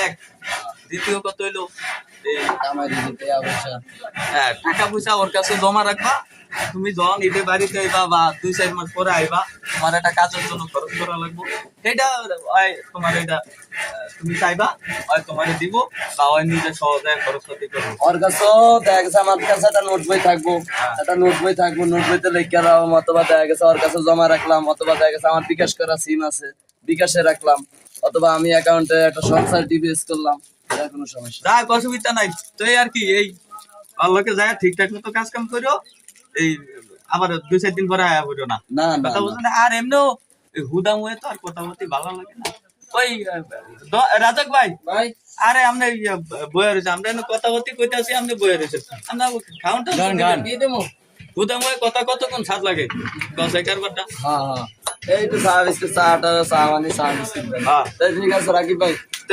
এক দ্বিতীয় কত হইলো আমার দিতে অবশ্য হ্যাঁ টাকা পয়সা ওর কাছে জমা রাখবা তুমি যখন ঈদে বাড়িতে আইবা বা 2-4 মাস পরে আইবা তোমার একটা কাজের জন্য খরচ করা লাগবে এটা তোমার এটা তুমি চাইবা হয় তোমার দিব বা হয় নিজে সহজে খরচ করতে করবো ওর কাছে দেখা গেছে আমার কাছে একটা নোট বই থাকবো নোট বইতে লিখে রাখলাম অথবা দেখা গেছে ওর কাছে জমা রাখলাম অথবা দেখা গেছে আমার বিকাশ করা সিম আছে বিকাশে রাখলাম অথবা আমি অ্যাকাউন্টে একটা সংসার ডিভিএস করলাম এটা কোনো সমস্যা যাক অসুবিধা নাই তো এই আর কি এই আল্লাহকে যায় ঠিকঠাক মতো কাজ কাম করো এই আবার 2-4 দিন পরে আয়া বলো না না না কথা বলছো না আর এমনিও হুদাম হয়ে তো আর কথা বলতে ভালো লাগে না ওই রাজাক ভাই ভাই আরে আমরা বইয়া রয়েছে আমরা কথা বলতে কইতে আছি আমরা বইয়া রয়েছে আমরা খাউনটা কি দেবো হুদাম হয়ে কথা কতক্ষণ স্বাদ লাগে 10-11 বারটা হ্যাঁ এই তো চা বিস্কুট চাটা চা মানে চা বিস্কুট হ্যাঁ তাই ঠিক আছে রাকিব ভাই